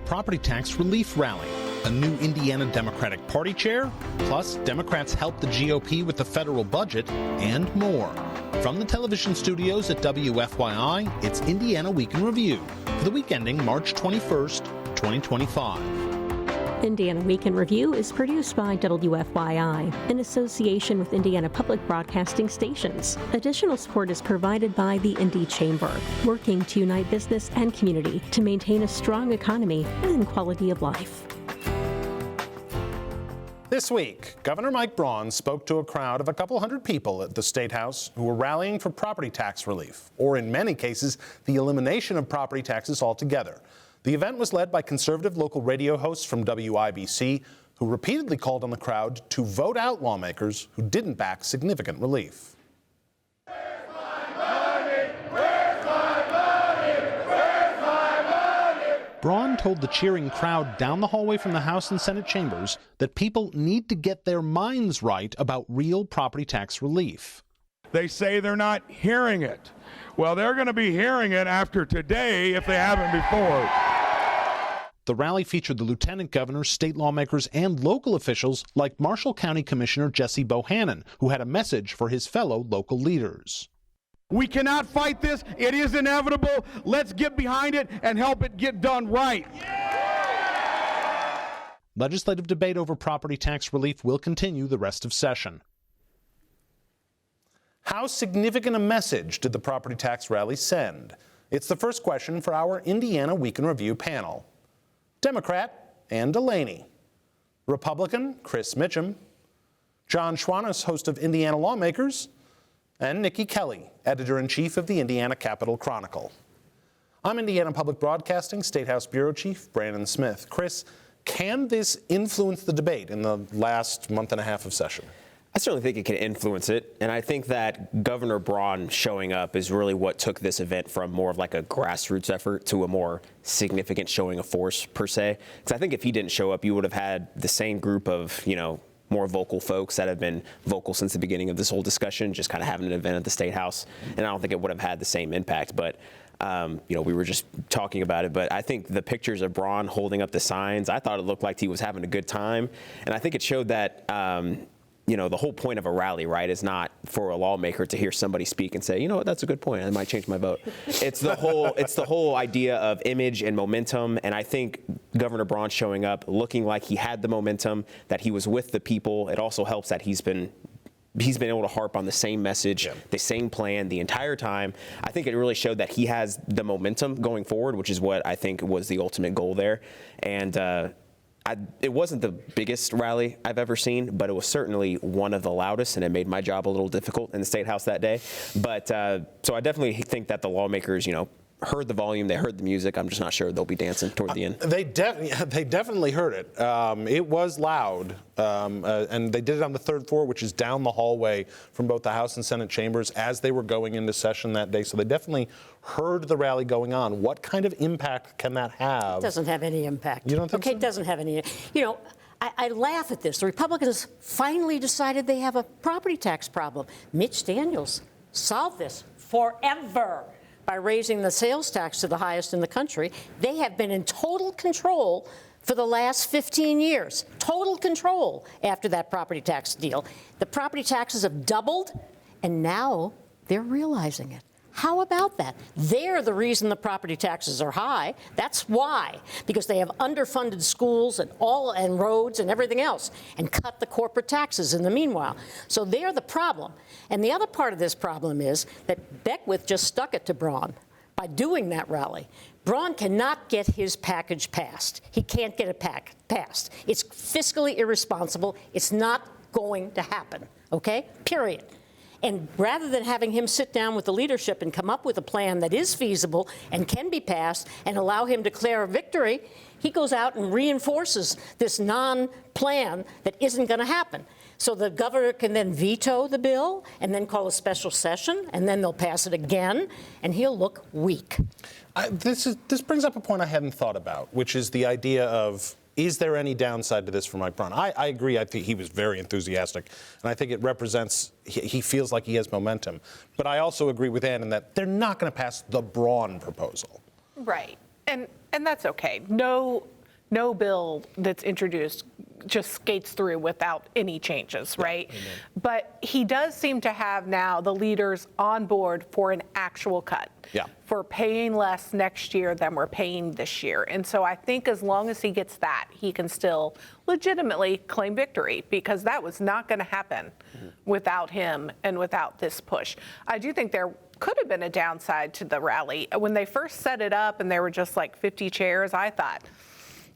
property tax relief rally, a new Indiana Democratic Party chair, plus Democrats help the GOP with the federal budget, and more. From the television studios at WFYI, it's Indiana Week in Review for the week ending March 21st, 2025. Indiana Week in Review is produced by WFYI in association with Indiana Public Broadcasting Stations. Additional support is provided by the Indy Chamber, working to unite business and community to maintain a strong economy and quality of life. This week, Governor Mike Braun spoke to a crowd of a couple hundred people at the State House who were rallying for property tax relief, or in many cases, the elimination of property taxes altogether. The event was led by conservative local radio hosts from WIBC, who repeatedly called on the crowd to vote out lawmakers who didn't back significant relief. Where's my money? Where's my money? Where's my money? Braun told the cheering crowd down the hallway from the House and Senate chambers that people need to get their minds right about real property tax relief. They say they're not hearing it. Well, they're going to be hearing it after today if they haven't before. The rally featured the lieutenant governor, state lawmakers, and local officials like Marshall County Commissioner Jesse Bohannon, who had a message for his fellow local leaders. We cannot fight this. It is inevitable. Let's get behind it and help it get done right. Legislative debate over property tax relief will continue the rest of session. How significant a message did the property tax rally send? It's the first question for our Indiana Week in Review panel. Democrat Ann DeLaney, Republican Chris Mitchem, John Schwantes, host of Indiana Lawmakers, and Niki Kelly, editor-in-chief of the Indiana Capital Chronicle. I'm Indiana Public Broadcasting Statehouse Bureau Chief Brandon Smith. Chris, can this influence the debate in the last month and a half of session? I certainly think it can influence it, and I think that Governor Braun showing up is really what took this event from more of like a grassroots effort to a more significant showing of force, per se. Because I think if he didn't show up, you would have had the same group of, more vocal folks that have been vocal since the beginning of this whole discussion, just kind of having an event at the State House, and I don't think it would have had the same impact. But we were just talking about it, but I think the pictures of Braun holding up the signs, I thought it looked like he was having a good time, and I think it showed that the whole point of a rally, right, is not for a lawmaker to hear somebody speak and say, you know what, that's a good point, I might change my vote. It's the whole idea of image and momentum, and I think Governor Braun showing up, looking like he had the momentum, that he was with the people. It also helps that he's been able to harp on the same message, the same plan the entire time. I think it really showed that he has the momentum going forward, which is what I think was the ultimate goal there. And it wasn't the biggest rally I've ever seen, but it was certainly one of the loudest, and it made my job a little difficult in the State House that day. But so I definitely think that the lawmakers, heard the volume, they heard the music. I'm just not sure they'll be dancing toward the end. They definitely heard it. It was loud, and they did it on the third floor, which is down the hallway from both the House and Senate chambers as they were going into session that day. So they definitely heard the rally going on. What kind of impact can that have? It doesn't have any impact. You don't think so? It doesn't have any. I laugh at this. The Republicans finally decided they have a property tax problem. Mitch Daniels solved this forever by raising the sales tax to the highest in the country. They have been in total control for the last 15 years. Total control after that property tax deal. The property taxes have doubled, and now they're realizing it. How about that? They're the reason the property taxes are high. That's why, because they have underfunded schools and roads and everything else, and cut the corporate taxes in the meanwhile. So they're the problem. And the other part of this problem is that Beckwith just stuck it to Braun by doing that rally. Braun cannot get his package passed. He can't get it passed. It's fiscally irresponsible. It's not going to happen, okay? Period. And rather than having him sit down with the leadership and come up with a plan that is feasible and can be passed and allow him to declare a victory, he goes out and reinforces this non-plan that isn't going to happen. So the governor can then veto the bill and then call a special session, and then they'll pass it again, and he'll look weak. This brings up a point I hadn't thought about, which is the idea of, is there any downside to this for Mike Braun? I agree. I think he was very enthusiastic, and I think it represents, he feels like he has momentum. But I also agree with Ann in that they're not going to pass the Braun proposal. Right. And that's okay. No no bill that's introduced just skates through without any changes, right? Amen. But he does seem to have now the leaders on board for an actual cut, for paying less next year than we're paying this year. And so I think as long as he gets that, he can still legitimately claim victory, because that was not going to happen without him and without this push. I do think there could have been a downside to the rally. When they first set it up and there were just like 50 chairs, I thought,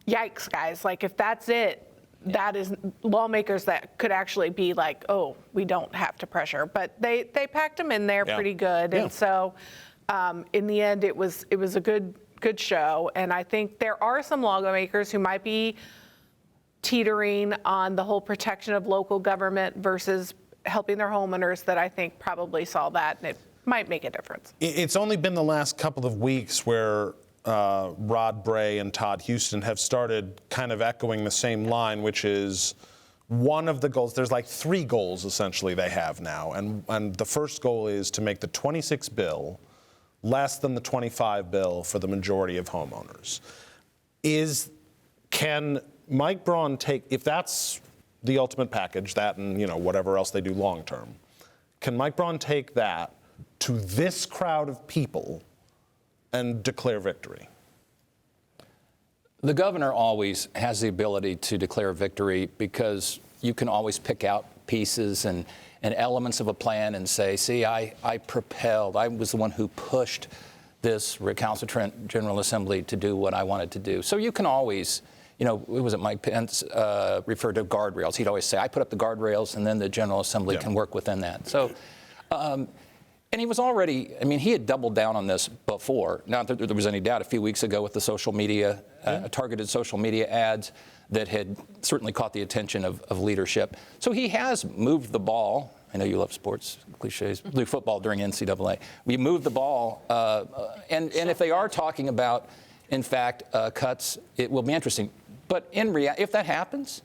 yikes, guys, like if that's it, that is lawmakers that could actually be like, oh, we don't have to pressure. But they packed them in there pretty good. And so in the end, it was a good show. And I think there are some lawmakers who might be teetering on the whole protection of local government versus helping their homeowners that I think probably saw that, and it might make a difference. It's only been the last couple of weeks where Rod Bray and Todd Houston have started kind of echoing the same line, which is one of the goals. There's like 3 goals essentially they have now, and the first goal is to make the 26 bill less than the 25 bill for the majority of homeowners. Can Mike Braun take, if that's the ultimate package, that and whatever else they do long term, can Mike Braun take that to this crowd of people and declare victory? The governor always has the ability to declare victory, because you can always pick out pieces and elements of a plan and say, see, I was the one who pushed this recalcitrant General Assembly to do what I wanted to do. So you can always, was it Mike Pence referred to guardrails? He'd always say, I put up the guardrails and then the General Assembly can work within that. So, and he was already, he had doubled down on this before. Not that there was any doubt a few weeks ago with the social media, targeted social media ads that had certainly caught the attention of leadership. So he has moved the ball. I know you love sports cliches, blue football during NCAA. We moved the ball. And if they are talking about, in fact, cuts, it will be interesting. But if that happens,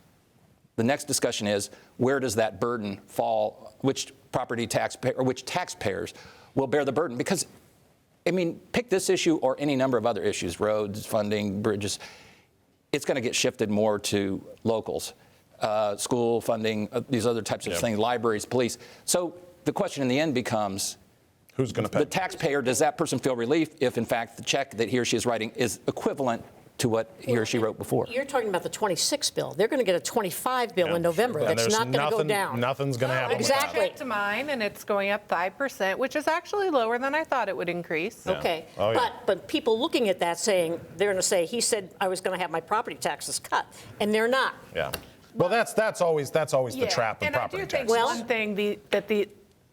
the next discussion is, where does that burden fall? Which property taxpayer or which taxpayers will bear the burden? Because, pick this issue or any number of other issues, roads, funding, bridges. It's going to get shifted more to locals, school funding, these other types of things, libraries, police. So the question in the end becomes, who's going to pay? The taxpayer, does that person feel relief if, in fact, the check that he or she is writing is equivalent to what he or she wrote before? You're talking about the 26 bill. They're going to get a 25 bill in November. That's not going to go down. Nothing's going to happen. Exactly. I checked mine, and it's going up 5%, which is actually lower than I thought it would increase. Okay. But people looking at that saying, they're going to say, he said I was going to have my property taxes cut, and they're not. Yeah. Well, that's always the trap of property taxes. taxes. Well, one thing that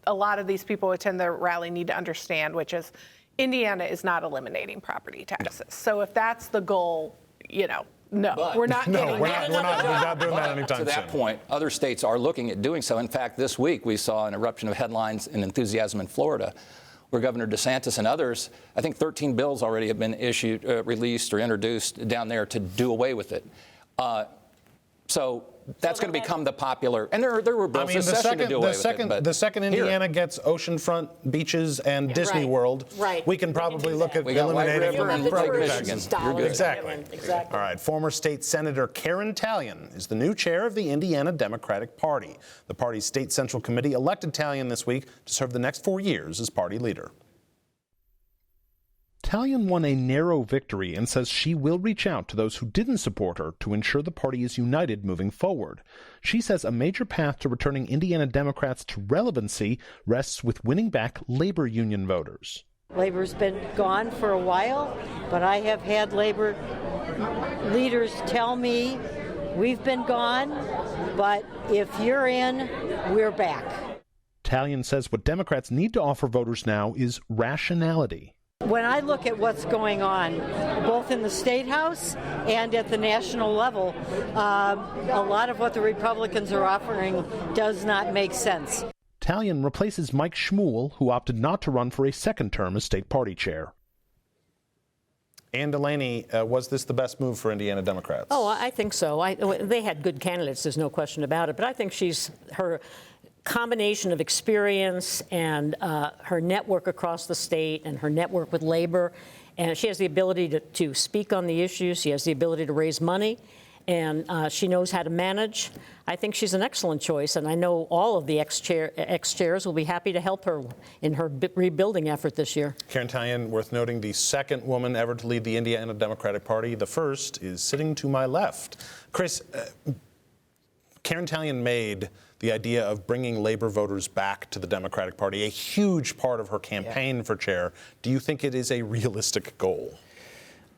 a lot of these people who attend the rally need to understand, which is Indiana is not eliminating property taxes. No. So if that's the goal, we're not doing that To anytime soon. that point, other states are looking at doing so. In fact, this week we saw an eruption of headlines and enthusiasm in Florida, where Governor DeSantis and others, I think 13 bills already have been released or introduced down there to do away with it. So that's going to become the popular, and there were bills this session to do away with it. The second Indiana gets oceanfront beaches and Disney World, we can probably look at eliminating property taxes. Exactly. All right. Former State Senator Karen Tallian is the new chair of the Indiana Democratic Party. The party's State Central Committee elected Tallian this week to serve the next 4 years as party leader. Tallian won a narrow victory and says she will reach out to those who didn't support her to ensure the party is united moving forward. She says a major path to returning Indiana Democrats to relevancy rests with winning back labor union voters. Labor's been gone for a while, but I have had labor leaders tell me, we've been gone, but if you're in, we're back. Tallian says what Democrats need to offer voters now is rationality. When I look at what's going on, both in the State House and at the national level, a lot of what the Republicans are offering does not make sense. Tallian replaces Mike Schmuhl, who opted not to run for a second term as state party chair. Ann DeLaney, was this the best move for Indiana Democrats? Oh, I think so. They had good candidates, there's no question about it, but I think her combination of experience and her network across the state and her network with labor And she has the ability to speak on the issues. She has the ability to raise money. And she knows how to manage. I think she's an excellent choice, and I know all of the ex-chairs will be happy to help her in her rebuilding effort this year. Karen Tallian, worth noting, the second woman ever to lead the Indiana Democratic Party. The first is sitting to my left. Chris, Karen Tallian made the idea of bringing labor voters back to the Democratic Party a huge part of her campaign for chair. Do you think it is a realistic goal?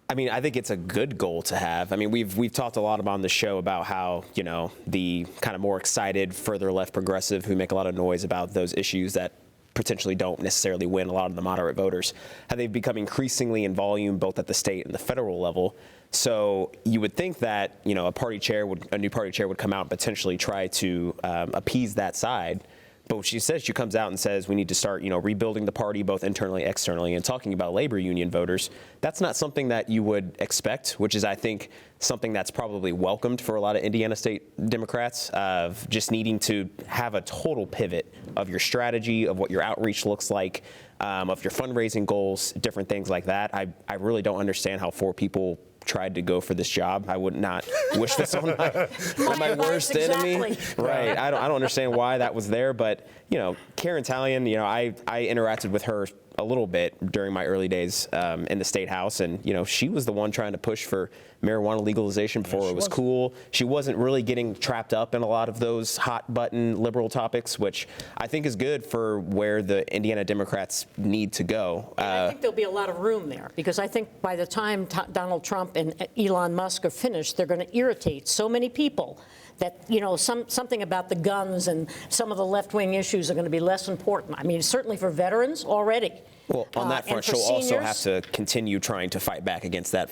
I mean, I think it's a good goal to have. I mean, we've talked a lot about on the show about how, you know, the kind of more excited, further left progressive who make a lot of noise about those issues that potentially don't necessarily win a lot of the moderate voters, how they've become increasingly in volume both at the state and the federal level. So you would think that, you know, a new party chair would come out and potentially try to appease that side. But what she says, she comes out and says we need to start, you know, rebuilding the party both internally, externally, and talking about labor union voters. That's not something that you would expect, which is, I think, something that's probably welcomed for a lot of Indiana State Democrats, of just needing to have a total pivot of your strategy, of what your outreach looks like, of your fundraising goals, different things like that. I really don't understand how 4 people tried to go for this job. I would not wish this on my worst enemy. Right. I don't understand why that was there, but you know, Karen Tallian, you know, I interacted with her a little bit during my early days in the State House, and you know, she was the one trying to push for marijuana legalization before it was cool. She wasn't really getting trapped up in a lot of those hot button liberal topics, which I think is good for where the Indiana Democrats need to go. I think there'll be a lot of room there, because I think by the time Donald Trump and Elon Musk are finished, they're going to irritate so many people that, you know, something about the guns and some of the left-wing issues are going to be less important. I mean, certainly for veterans already. Well, on that front, she'll also have to continue trying to fight back against that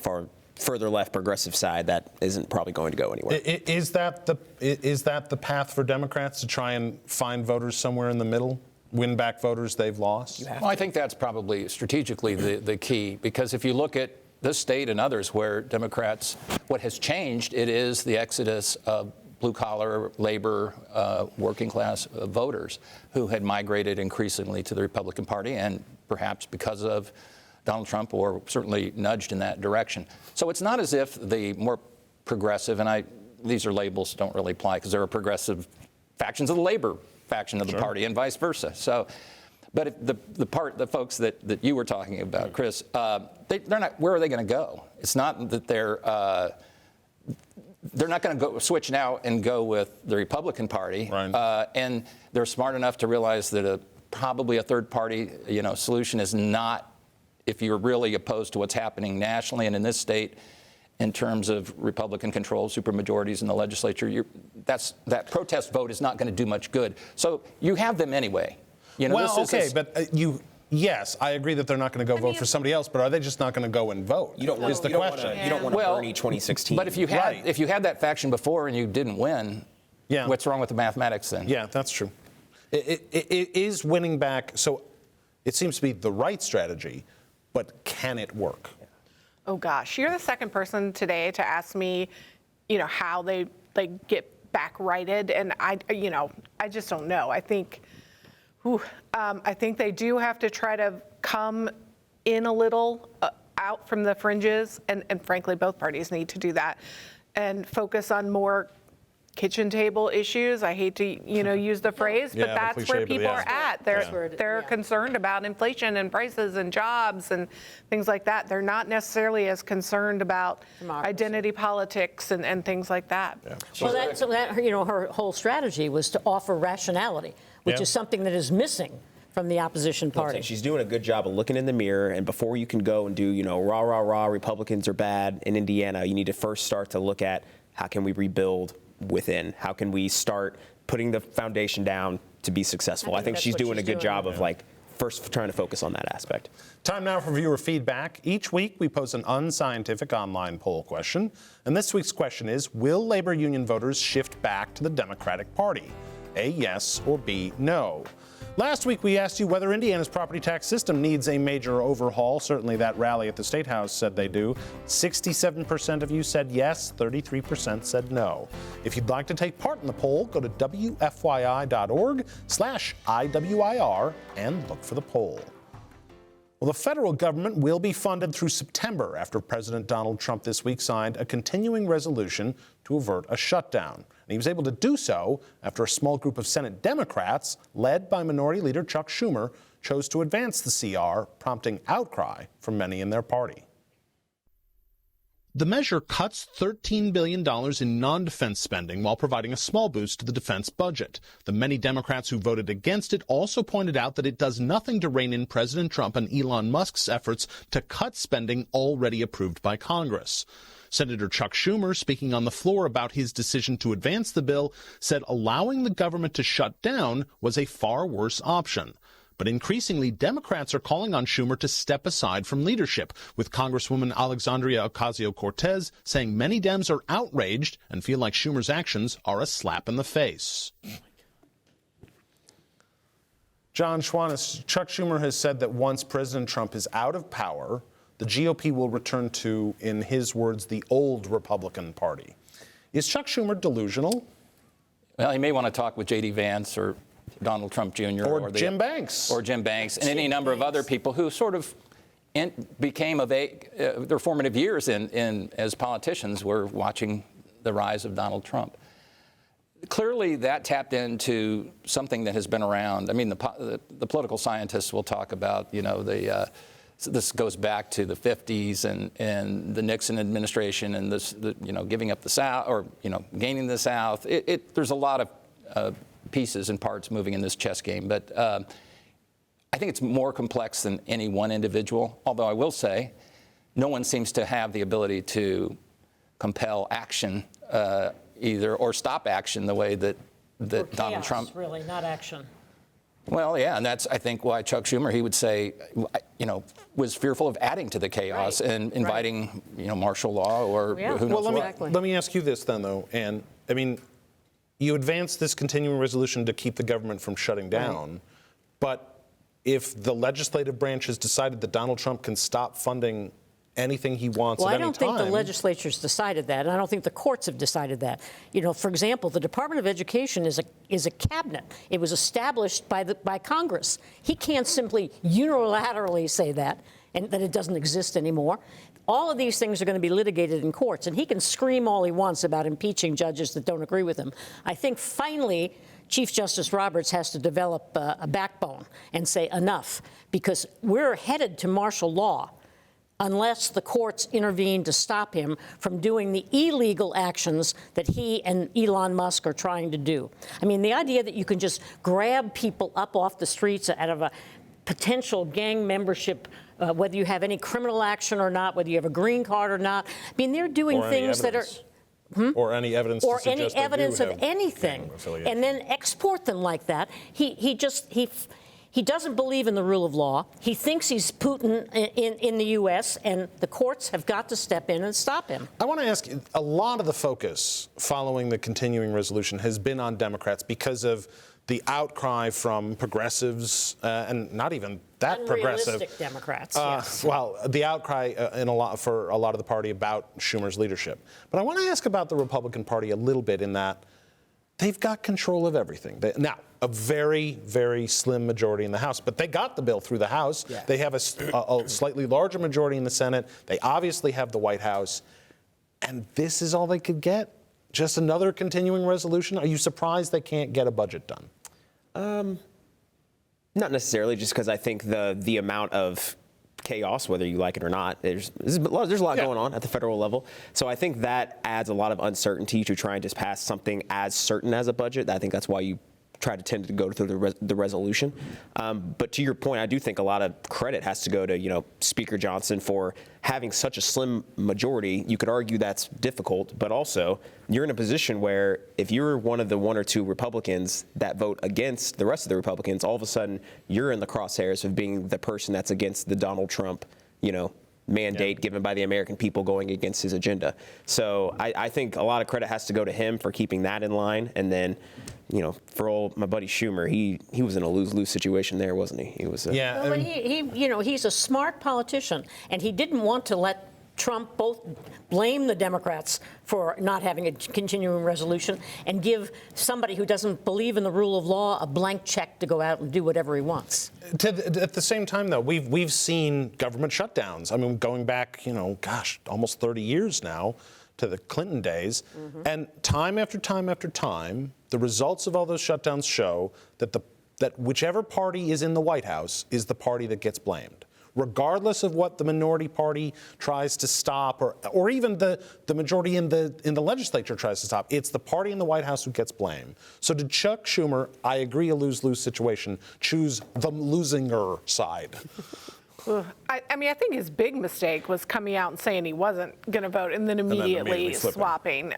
further left progressive side that isn't probably going to go anywhere. Is that the path for Democrats, to try and find voters somewhere in the middle, win back voters they've lost? Well, I think that's probably strategically the key, because if you look at this state and others where Democrats, what has changed, it is the exodus of blue-collar, labor, working-class voters who had migrated increasingly to the Republican Party, and perhaps because of Donald Trump, or certainly nudged in that direction. So it's not as if the more progressive, and these are labels don't really apply because there are progressive factions of the labor faction of the party and vice versa. So, but if the folks that you were talking about, Chris, they're not. Where are they going to go? It's not that they're not going to go switch now and go with the Republican Party, right. And they're smart enough to realize that probably a third party, solution is not, if you're really opposed to what's happening nationally and in this state, in terms of Republican control, supermajorities in the legislature, that protest vote is not going to do much good. So you have them anyway. Yes, I agree that they're not going to go vote for somebody else, but are they just not going to go and vote? You don't want to Bernie 2016. But if you had that faction before and you didn't win, what's wrong with the mathematics then? Yeah, that's true. It is winning back. So it seems to be the right strategy, but can it work? Oh gosh, you're the second person today to ask me, how they get back righted, and I just don't know. I think they do have to try to come in a little out from the fringes, and frankly, both parties need to do that, and focus on more kitchen table issues. I hate to use the phrase, but that's where people are at. They're concerned about inflation and prices and jobs and things like that. They're not necessarily as concerned about identity politics and things like that. Yeah. So that her whole strategy was to offer rationality, which is something that is missing from the opposition party. She's doing a good job of looking in the mirror, and before you can go and do, rah, rah, rah, Republicans are bad in Indiana, you need to first start to look at how can we rebuild within? How can we start putting the foundation down to be successful? I think she's doing a good job of first trying to focus on that aspect. Time now for viewer feedback. Each week we pose an unscientific online poll question, and this week's question is, will labor union voters shift back to the Democratic Party? A, yes, or B, no. Last week, we asked you whether Indiana's property tax system needs a major overhaul. Certainly that rally at the State House said they do. 67% of you said yes, 33% said no. If you'd like to take part in the poll, go to WFYI.org/IWIR and look for the poll. Well, the federal government will be funded through September after President Donald Trump this week signed a continuing resolution to avert a shutdown. And he was able to do so after a small group of Senate Democrats, led by Minority Leader Chuck Schumer, chose to advance the CR, prompting outcry from many in their party. The measure cuts $13 billion in non-defense spending while providing a small boost to the defense budget. The many Democrats who voted against it also pointed out that it does nothing to rein in President Trump and Elon Musk's efforts to cut spending already approved by Congress. Senator Chuck Schumer, speaking on the floor about his decision to advance the bill, said allowing the government to shut down was a far worse option. But increasingly, Democrats are calling on Schumer to step aside from leadership, with Congresswoman Alexandria Ocasio-Cortez saying many Dems are outraged and feel like Schumer's actions are a slap in the face. John Schwantes, Chuck Schumer has said that once President Trump is out of power, the GOP will return to, in his words, the old Republican Party. Is Chuck Schumer delusional? Well, he may want to talk with J.D. Vance or Donald Trump Jr. or Jim Banks. Or Jim Banks and any number of other people who sort of became of their formative years as politicians were watching the rise of Donald Trump. Clearly, that tapped into something that has been around. I mean, the political scientists will talk about, this goes back to the 50s and the Nixon administration and this, giving up the South or, gaining the South. There's a lot of pieces and parts moving in this chess game, but I think it's more complex than any one individual, although I will say no one seems to have the ability to compel action either or stop action the way that Donald Trump. Really, not action. Well, yeah, and that's, I think, why Chuck Schumer, he would say, was fearful of adding to the chaos and inviting, martial law or who knows what. Let me ask you this then, though, Ann. I mean, you advance this continuing resolution to keep the government from shutting down, but if the legislative branch has decided that Donald Trump can stop funding anything he wants at any time. Well, I don't think the legislature's decided that, and I don't think the courts have decided that. For example, the Department of Education is a cabinet. It was established by Congress. He can't simply unilaterally say that and that it doesn't exist anymore. All of these things are going to be litigated in courts, and he can scream all he wants about impeaching judges that don't agree with him. I think finally Chief Justice Roberts has to develop a backbone and say enough, because we're headed to martial law unless the courts intervene to stop him from doing the illegal actions that he and Elon Musk are trying to do. I mean, the idea that you can just grab people up off the streets out of a potential gang membership, whether you have any criminal action or not, whether you have a green card or not. I mean, they're doing things that are... Or any evidence or to suggest any evidence they do of have anything, and then export them like that. He doesn't believe in the rule of law. He thinks he's Putin in the U.S., and the courts have got to step in and stop him. I want to ask you, a lot of the focus following the continuing resolution has been on Democrats because of the outcry from progressives, and not even that progressive. Unrealistic Democrats, yes. Well, the outcry for a lot of the party about Schumer's leadership. But I want to ask about the Republican Party a little bit in that they've got control of everything. Now, a very, very slim majority in the House, but they got the bill through the House. Yeah. They have a slightly larger majority in the Senate. They obviously have the White House. And this is all they could get? Just another continuing resolution? Are you surprised they can't get a budget done? Not necessarily, just because I think the amount of chaos, whether you like it or not, there's a lot going on at the federal level. So I think that adds a lot of uncertainty to try and just pass something as certain as a budget. I think that's why you try to tend to go through the resolution. But to your point, I do think a lot of credit has to go to, Speaker Johnson for having such a slim majority. You could argue that's difficult, but also you're in a position where if you're one of the one or two Republicans that vote against the rest of the Republicans, all of a sudden you're in the crosshairs of being the person that's against the Donald Trump, mandate given by the American people going against his agenda. So I think a lot of credit has to go to him for keeping that in line. And then, for my buddy Schumer, he was in a lose-lose situation there, wasn't he? He was. Well, he's a smart politician, and he didn't want to let Trump both blame the Democrats for not having a continuing resolution and give somebody who doesn't believe in the rule of law a blank check to go out and do whatever he wants. At the same time, though, we've seen government shutdowns. I mean, going back, almost 30 years now to the Clinton days. Mm-hmm. And time after time after time, the results of all those shutdowns show that that whichever party is in the White House is the party that gets blamed, regardless of what the minority party tries to stop, or even the majority in the legislature tries to stop. It's the party in the White House who gets blamed. So did Chuck Schumer, I agree, a lose-lose situation, choose the losinger side? I think his big mistake was coming out and saying he wasn't going to vote and then immediately swapping.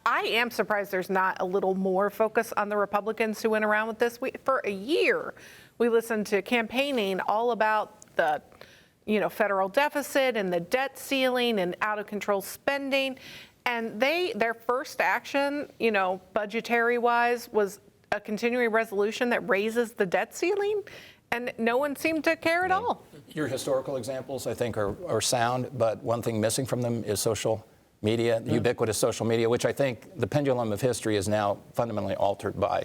I am surprised there's not a little more focus on the Republicans who went around with this. For a year, we listened to campaigning all about the federal deficit and the debt ceiling and out of control spending. And their first action, budgetary wise, was a continuing resolution that raises the debt ceiling. And no one seemed to care at all. Your historical examples, I think, are sound, but one thing missing from them is social media, ubiquitous social media, which I think the pendulum of history is now fundamentally altered by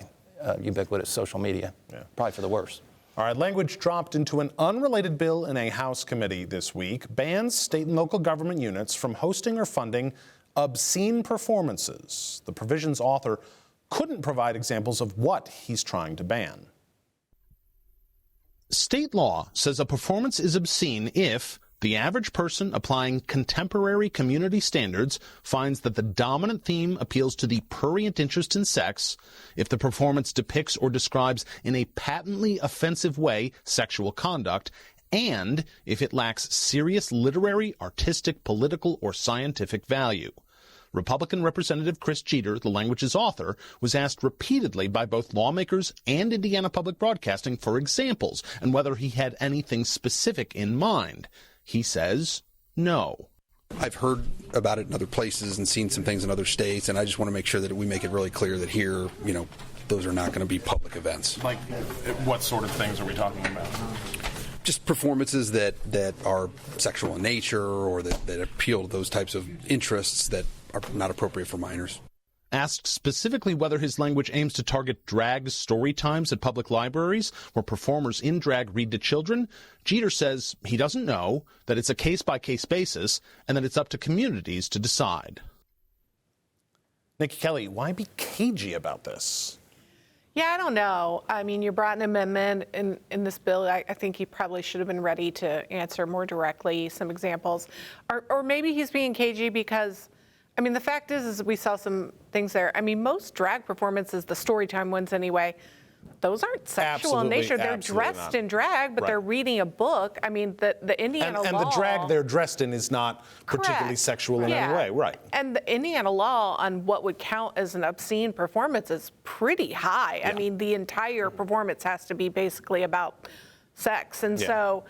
ubiquitous social media, probably for the worse. All right, language dropped into an unrelated bill in a House committee this week bans state and local government units from hosting or funding obscene performances. The provision's author couldn't provide examples of what he's trying to ban. State law says a performance is obscene if the average person applying contemporary community standards finds that the dominant theme appeals to the prurient interest in sex, if the performance depicts or describes in a patently offensive way sexual conduct, and if it lacks serious literary, artistic, political, or scientific value. Republican Representative Chris Jeter, the language's author, was asked repeatedly by both lawmakers and Indiana Public Broadcasting for examples and whether he had anything specific in mind. He says no. I've heard about it in other places and seen some things in other states, and I just want to make sure that we make it really clear that here, those are not going to be public events. Like, what sort of things are we talking about? Just performances that are sexual in nature or that appeal to those types of interests that are not appropriate for minors. Asked specifically whether his language aims to target drag story times at public libraries where performers in drag read to children, Jeter says he doesn't know, that it's a case-by-case basis, and that it's up to communities to decide. Niki Kelly, why be cagey about this? Yeah, I don't know. I mean, you brought an amendment in this bill. I think he probably should have been ready to answer more directly some examples. Or maybe he's being cagey because, the fact is we saw some things there. Most drag performances, the storytime ones anyway, those aren't sexual in nature. They're dressed in drag, but they're reading a book. The Indiana law. And the drag they're dressed in is not particularly sexual in any way, right? And the Indiana law on what would count as an obscene performance is pretty high. Yeah. The entire performance has to be basically about sex. And so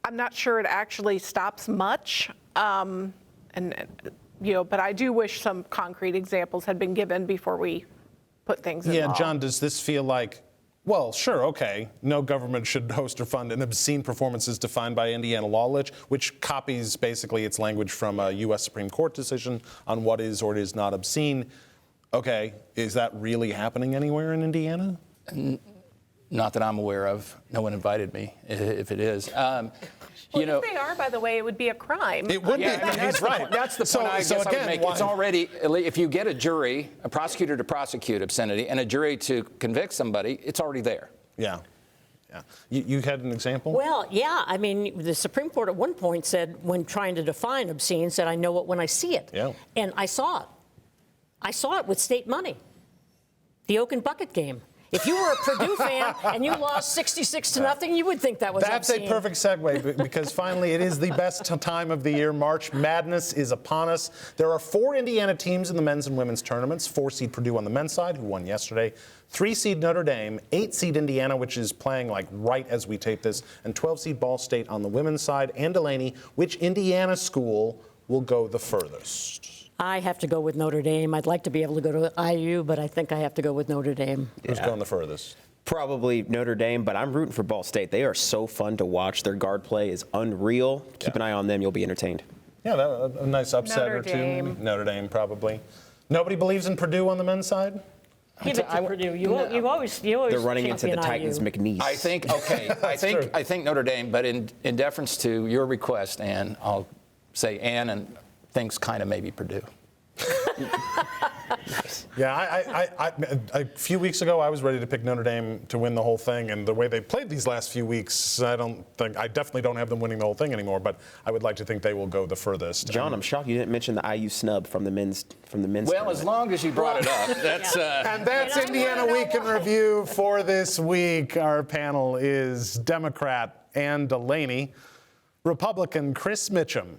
I'm not sure it actually stops much. But I do wish some concrete examples had been given before we put things in law. Yeah, John, does this feel like, well, sure, okay, no government should host or fund an obscene performance as defined by Indiana law, which copies basically its language from a U.S. Supreme Court decision on what is or is not obscene. Okay, is that really happening anywhere in Indiana? Not that I'm aware of. No one invited me, if it is. If they are, by the way, it would be a crime. It would be. He's right. That's the point I guess I would make. It's already, if you get a jury, a prosecutor to prosecute obscenity, and a jury to convict somebody, it's already there. Yeah. You had an example? Well, yeah. The Supreme Court at one point said, when trying to define obscene, said, I know it when I see it. Yeah. And I saw it. I saw it with state money. The Oak and Bucket game. If you were a Purdue fan and you lost 66-0, you would think that was obscene. That's a perfect segue because finally it is the best time of the year. March Madness is upon us. There are 4 Indiana teams in the men's and women's tournaments. 4-seed Purdue on the men's side, who won yesterday. 3-seed Notre Dame, 8-seed Indiana, which is playing right as we tape this, and 12-seed Ball State on the women's side. Ann DeLaney, which Indiana school will go the furthest? I have to go with Notre Dame. I'd like to be able to go to IU, but I think I have to go with Notre Dame. Who's going the furthest? Probably Notre Dame, but I'm rooting for Ball State. They are so fun to watch. Their guard play is unreal. Keep an eye on them. You'll be entertained. Yeah, a nice upset Notre or two. Dame. Maybe. Notre Dame, probably. Nobody believes in Purdue on the men's side? Give it to Purdue. You always They're running into the champion Titans' IU. McNeese. I think, okay, I think Notre Dame, but in deference to your request, Ann, I'll say Ann and thinks kind of maybe Purdue. Yeah, a few weeks ago, I was ready to pick Notre Dame to win the whole thing, and the way they played these last few weeks, I definitely don't have them winning the whole thing anymore, but I would like to think they will go the furthest. John, I'm shocked you didn't mention the IU snub from the men's Well, tournament. as long as you brought it up, that's. And that's And I Indiana wanna know Week in why. Review for this week. Our panel is Democrat Ann DeLaney, Republican Chris Mitchem,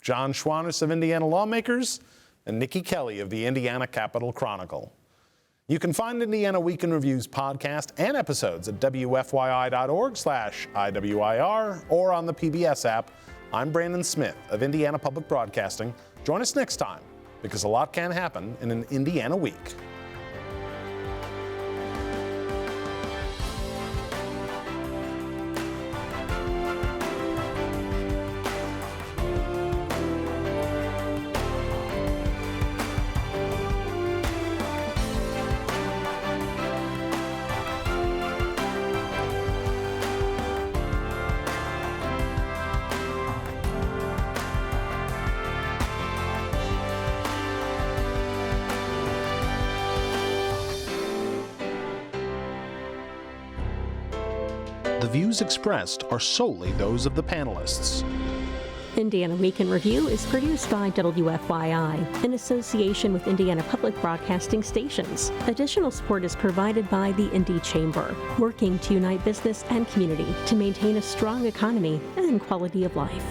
John Schwantes of Indiana Lawmakers, and Niki Kelly of the Indiana Capital Chronicle. You can find Indiana Week in Review's podcast and episodes at wfyi.org/IWIR or on the PBS app. I'm Brandon Smith of Indiana Public Broadcasting. Join us next time, because a lot can happen in an Indiana week. The views expressed are solely those of the panelists. Indiana Week in Review is produced by WFYI in association with Indiana Public Broadcasting Stations. Additional support is provided by the Indy Chamber, working to unite business and community to maintain a strong economy and quality of life.